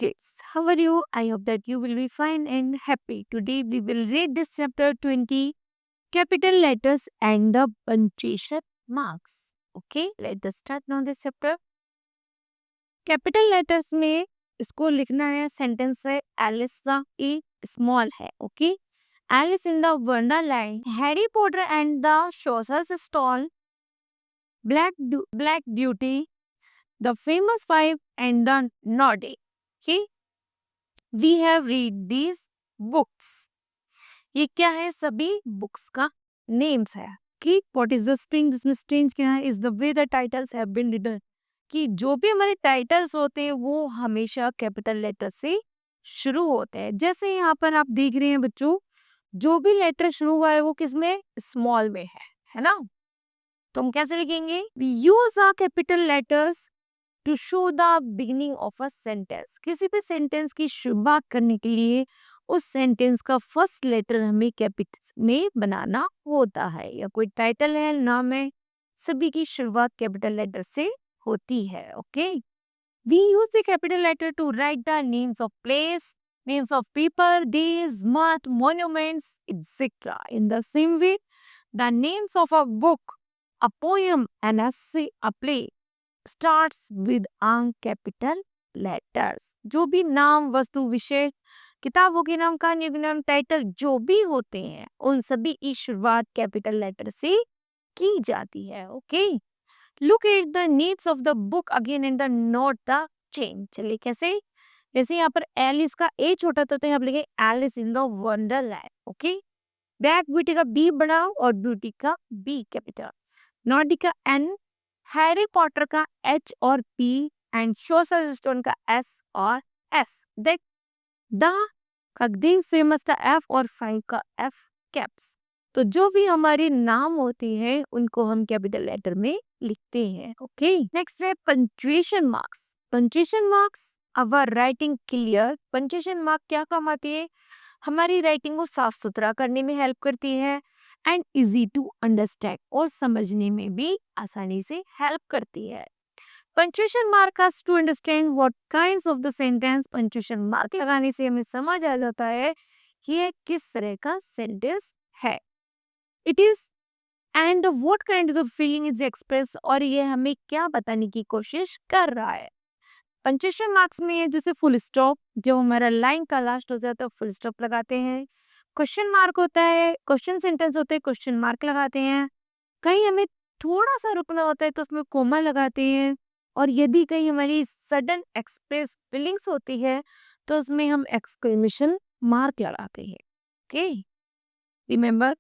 kids, how are you? I hope that you will be fine and happy. Today we will read this chapter 20, capital letters and the punctuation marks. Okay, let us start now this chapter. Capital letters में इसको लिखना है, sentence है Alice का a small है. Okay, Alice in the Wonderland, Harry Potter and the sorcerer's stall, black beauty, the famous five and the Noddy. Okay, we have read these books. ये क्या है? सभी बुक्स का नेम्स है कि व्हाट इज द स्ट्रिंग, जिसमें strings क्या है, is the way the titles have been written, कि जो भी हमारे टाइटल्स होते हैं वो हमेशा कैपिटल लेटर से शुरू होते हैं. जैसे यहाँ पर आप देख रहे हैं बच्चों, जो भी लेटर शुरू हुआ है वो किसमें? स्मॉल में है ना. तो हम कैसे लिखेंगे? We use our capital letters to show the beginning of a sentence. किसी भी सेंटेंस की शुरुआत करने के लिए उस सेंटेंस का फर्स्ट लेटर हमें कैपिटल में बनाना होता है. या कोई टाइटल है, नाम है, सभी की शुरुआत कैपिटल लेटर से होती है. Okay, we use the capital letter to write the names of place, names of people, days, month, monuments etcetera. In the same way the names of a book, a poem, an essay, a play starts with capital letters. जो भी नाम, वस्तु, विशेष, किताबों के नाम, कहानियों के नाम, टाइटल जो भी होते हैं उन सभी की शुरुआत कैपिटल लेटर से की जाती है. Okay, look at the names of the book again and the note the change. चलिए कैसे? जैसे यहाँ पर एलिस का ए छोटा तो यहाँ पर लिखे Alice in the Wonderland. Okay, Black Beauty का बी बड़ा और ब्यूटी का बी कैपिटल, नॉडी का एन, हैरी पॉटर का एच और पी, एंड सोर्सर्स स्टोन का एस और एस. देख द का द फेमस का एफ और फाइव का एफ कैप्स. तो जो भी हमारे नाम होते हैं उनको हम कैपिटल लेटर में लिखते हैं. ओके, नेक्स्ट है पंक्चुएशन मार्क्स. पंक्चुएशन मार्क्स अवर राइटिंग क्लियर. पंक्चुएशन मार्क क्या काम आती है? हमारी राइटिंग को साफ सुथरा करने में हेल्प करती है एंड इजी टू अंडरस्टैंड, और समझने में भी आसानी से हेल्प करती है. Punctuation mark us to understand what kinds of the sentence. Punctuation mark लगाने से हमें समझ आ जाता है कि ये किस तरह का सेंटेंस है. It is and what kind of feeling is express, और ये हमें क्या बताने की कोशिश कर रहा है. पंक्चुएशन मार्क्स में है जैसे फुल स्टॉप, जब हमारा लाइन का लास्ट हो जाता है तो फुल स्टॉप लगाते हैं. क्वेश्चन मार्क होता है, क्वेश्चन सेंटेंस होते हैं, क्वेश्चन मार्क लगाते हैं. कहीं हमें थोड़ा सा रुकना होता है तो उसमें कोमा लगाते हैं. और यदि कहीं हमारी सडन एक्सप्रेस फीलिंग्स होती है तो उसमें हम एक्सक्लेमेशन मार्क लगाते हैं. Okay, remember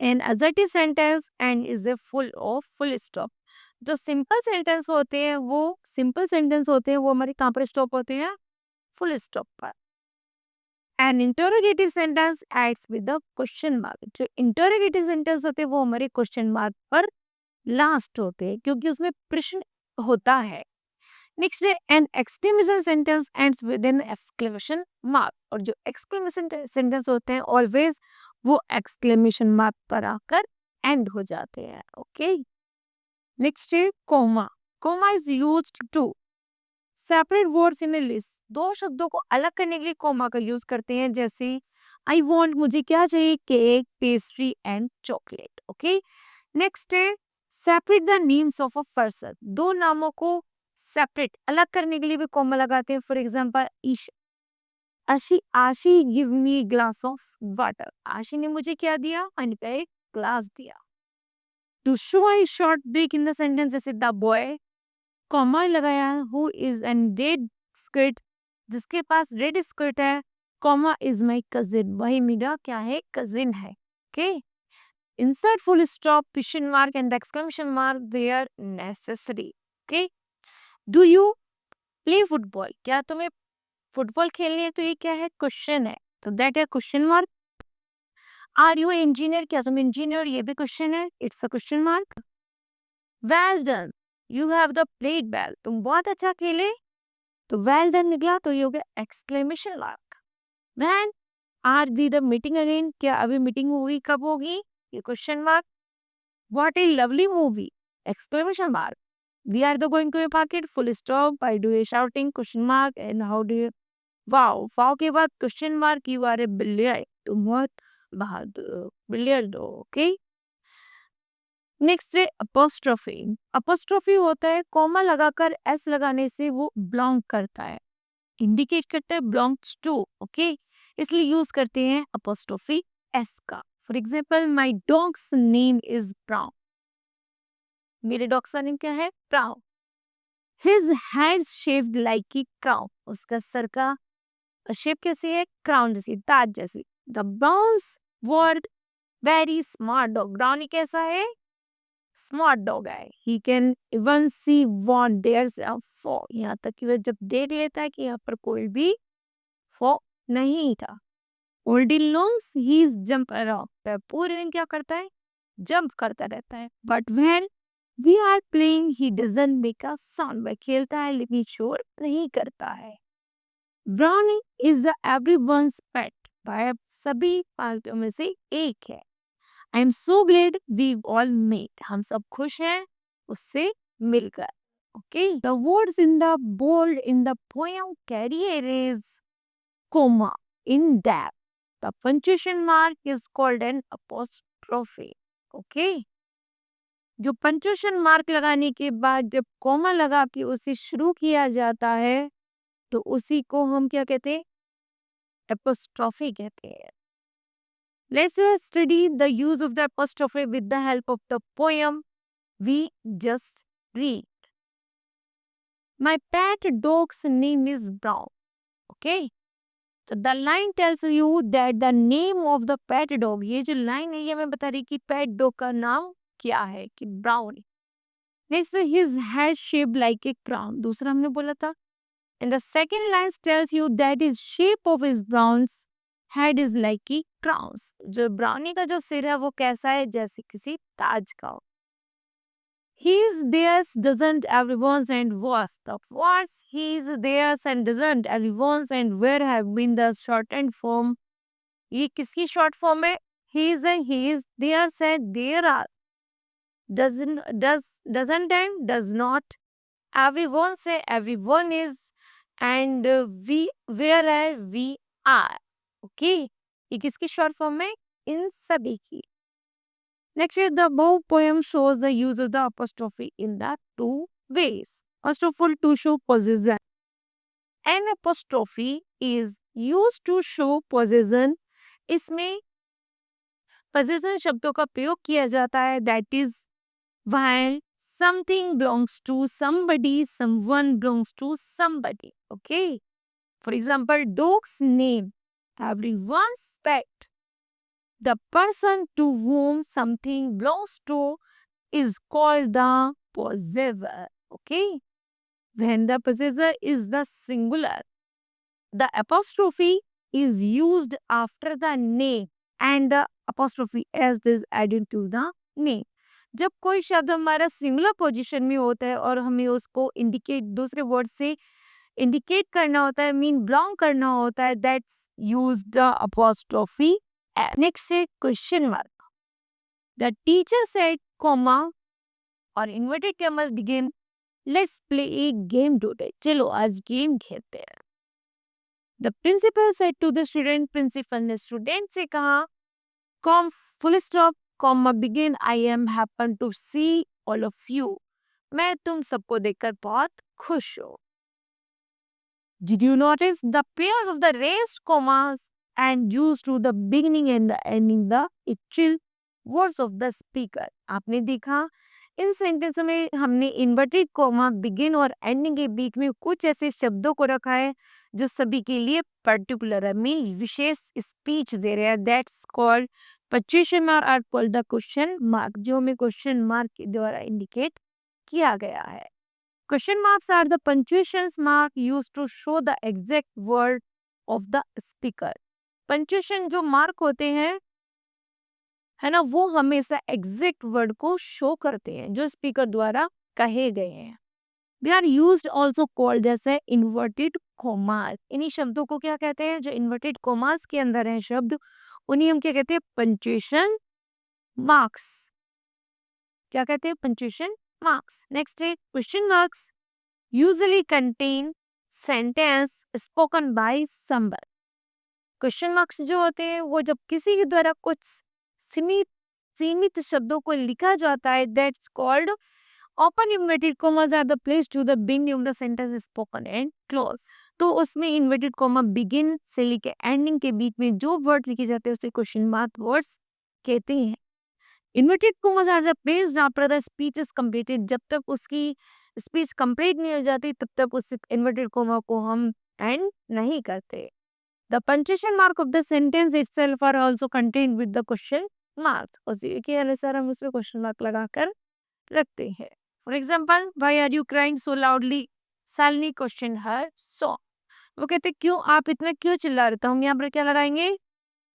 an assertive sentence end is a full of full stop. जो सिंपल सेंटेंस होते हैं वो हमारे कहाँ पर स्टॉप होते हैं? फुल स्टॉप पर. An interrogative sentence ends with the question mark. जो इंटरोगेटिव सेंटेंस होते हैं वो हमारे क्वेश्चन मार्क पर लास्ट होते हैं क्योंकि उसमें प्रश्न होता है. नेक्स्ट है an exclamation sentence ends with an exclamation mark. और जो एक्सक्लेमेशन सेंटेंस होते हैं ऑलवेज वो एक्सक्लेमेशन मार्क पर आकर एंड हो जाते हैं. ओके, नेक्स्ट है comma. Comma is used to separate words in a list. दो शब्दों को अलग करने के लिए कोमा का यूज करते हैं. जैसे आई वॉन्ट, मुझे क्या चाहिए? Cake, pastry and chocolate. Okay, next है separate the names of a person. दो नामों को सेपरेट अलग करने के लिए भी कोमा लगाते हैं. फॉर एग्जाम्पल आशी give me glass of water. आशी ने मुझे क्या दिया? पानी का एक ग्लास दिया. To show a short break in the sentence, जैसे द बॉय, कॉमा लगाया, who is in red skirt, जिसके पास रेड स्कर्ट है, कॉमा इज माई कजिन, वही मेरा क्या है? कजिन है. Okay, insert full stop, question mark and the exclamation mark they are necessary. Okay, do you play football? क्या तुम्हें फुटबॉल खेलनी है? तो ये क्या है? क्वेश्चन है, तो दैट है question mark. Are you engineer? क्या तुम इंजीनियर? ये भी क्वेश्चन है, it's a question mark. Well done, you have the played well, तुम बहुत अच्छा खेले, तो वेल डन निकला, तो ये हो गया exclamation mark. When are we the meeting again? क्या अभी मीटिंग होगी? कब होगी? ये question mark. What a lovely movie, exclamation mark. We are the going to a market, full stop. Why do you shouting? Question mark. And how do you? Wow. Wow के बाद question mark. You are a billionaire. तुम बहुत बहादुर billiard हो. Okay. Next है apostrophe. Apostrophe होता है comma लगाकर S लगाने से वो बिलोंग करता है, इंडिकेट करता है बिलोंग्स टू. ओके, इसलिए यूज करते हैं अपोस्ट्रोफी एस का. For example, my dog's name is Brown. मेरे डॉग का नेम क्या है? Brown. His head shaped like a crown. उसका सर का शेप कैसी है? क्राउन जैसी, ताज जैसी. The Brown's word very smart dog. Brownie कैसा है? स्मार्ट डॉग है. He can even see what there's a for. यहाँ तक कि वह जब देख लेता है कि यहाँ पर कोई भी फॉ नहीं था. All day long he is jump around. वह पूरे दिन क्या करता है? जंप करता रहता है. But when we are playing he doesn't make a sound. वह खेलता है लेकिन शोर नहीं करता है. Brownie is the everyone's pet. वह सभी पालतुओं में से एक है. I am so glad we all met. हम सब खुश हैं उससे मिलकर. Okay. The words in the bold in the poem carry a raise comma in depth. The punctuation mark is called an apostrophe. Okay. जो पंक्चुएशन मार्क लगाने के बाद जब कॉमा लगा के उसे शुरू किया जाता है तो उसी को हम क्या कहते हैं? एपोस्ट्रोफी कहते हैं. Let's study the use of the apostrophe with the help of the poem we just read. My pet dog's name is Brown. Okay. So the line tells you that the name of the pet dog. ये जो line है ये हमें बता रही कि pet dog का नाम क्या है कि Brown. Next, his head shaped like a crown. दूसरा हमने बोला था. And the second line tells you that his shape of his Brown's head is like a crown. जो ब्राउनी का जो सिर है वो कैसा है? जैसे किसी ताज का हो. His, theirs, doesn't, everyone's and was. The words his, theirs and doesn't, everyone's and where have been the shortened form. ये किसकी short form है? His and his, theirs and there are. Doesn't and does not. Everyone say everyone is. And we, where are we are. Okay. ये किसकी short form है? इन सभी की. Next is the above poem shows the use of the apostrophe in the two ways. First of all, to show possession. An apostrophe is used to show possession. इसमें possession शब्दों का प्रयोग किया जाता है. That is while something belongs to somebody, someone belongs to somebody. Okay. For example, dog's name. Everyone's pet. The person to whom something belongs to is called the possessor. Okay. When the possessor is the singular, the apostrophe is used after the name and the apostrophe as is added to the name. जब कोई शब्द हमारा singular position में होता है और हमें उसको इंडिकेट दूसरे वर्ड से इंडिकेट करना होता है, मीन बिलोंग करना होता है, that's use the apostrophe. Next है question mark. The teacher said comma और inverted commas begin. Let's play a game today. चलो आज गेम खेलते हैं. The principal said to the student. Principal ने स्टूडेंट से कहा come full stop comma begin. I am happen to see all of you. मैं तुम सबको देखकर बहुत खुश हूँ. Did you notice the pairs of the raised commas and used to the beginning and the ending the actual words of the speaker? आपने देखा इन sentence में हमने इन्वर्टेड कॉमा बिगिन और एंडिंग के बीच में कुछ ऐसे शब्दों को रखा है जो सभी के लिए पर्टिकुलर है, मीन विशेष स्पीच दे रहे हैं. दैट्स कॉल्ड पंक्चुएशन मार्क और कॉल्ड द क्वेश्चन मार्क, जो हमें क्वेश्चन मार्क के द्वारा इंडिकेट किया गया है. Question marks are the punctuation mark used to show the exact word of the speaker. Punctuation जो मार्क होते हैं है ना, वो हमेशा एग्जैक्ट वर्ड को शो करते हैं जो स्पीकर द्वारा कहे गए हैं. They are used also called जैसे inverted commas. इन्हीं शब्दों को क्या कहते हैं? जो inverted commas के अंदर हैं शब्द, उन्हीं हम क्या कहते हैं? Punctuation marks. क्या कहते हैं? Punctuation marks. Next है question marks usually contain sentence spoken by somebody. Question marks जो होते हैं वो जब किसी के द्वारा कुछ सीमित सीमित शब्दों को लिखा जाता है, that's called open inverted commas are the place to the beginning of the sentence spoken and close. तो उसमें इन्वर्टेड कॉमा बिगिन से लेके एंडिंग के बीच में जो वर्ड लिखे जाते हैं उसे क्वेश्चन मार्क वर्ड्स कहते हैं. Inverted commas are the place after the speech is completed. जब तक उसकी स्पीच कंप्लीट नहीं हो जाती तब तक उस इन्वर्टेड कॉमा को हम एंड नहीं करते. The punctuation mark of the sentence itself are also contained with the question mark. उसी के अनुसार हम उसमें क्वेश्चन मार्क लगाकर रखते हैं. For example, why are you crying so loudly? Shalini questioned her. So, वो कहते क्यों आप इतना क्यों चिल्ला रहे? तो हम यहाँ पर क्या लगाएंगे?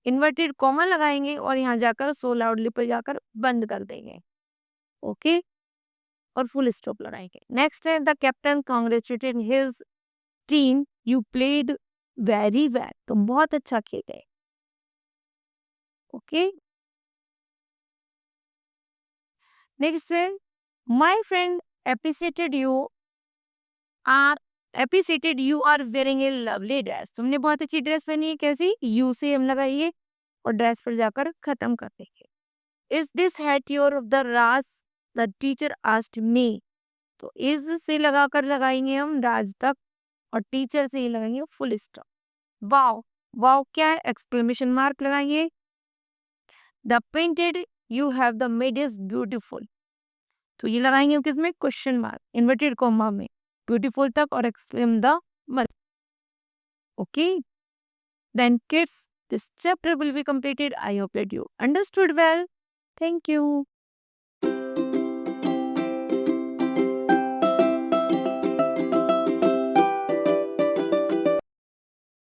इन्वर्टेड कॉमा लगाएंगे और यहाँ जाकर so loudly पर जाकर बंद कर देंगे. ओके और फुल स्टॉप लगाएंगे. नेक्स्ट है the captain congratulated his team. You played very well. तुम बहुत अच्छा खेले. ओके नेक्स्ट है my friend appreciated you are wearing a lovely dress. तुमने बहुत अच्छी ड्रेस पहनी है. कैसी? यू से हम लगाइए और ड्रेस पर जाकर खत्म कर देंगे. Is this hat your the Raj the teacher asked me. तो इज से लगाकर लगाएंगे हम राज तक और टीचर से ही लगाएंगे फुल स्टॉप. वाओ वाओ क्या है? एक्सक्लेमेशन मार्क लगाएंगे. The painted you have the made is beautiful. तो ये लगाएंगे किसमें? क्वेश्चन मार्क इन्वर्टेड कॉमा में ब्यूटीफुल तक और एक्सक्लेम द मत. Okay then kids this chapter will be completed. I hope that you understood well. Thank you.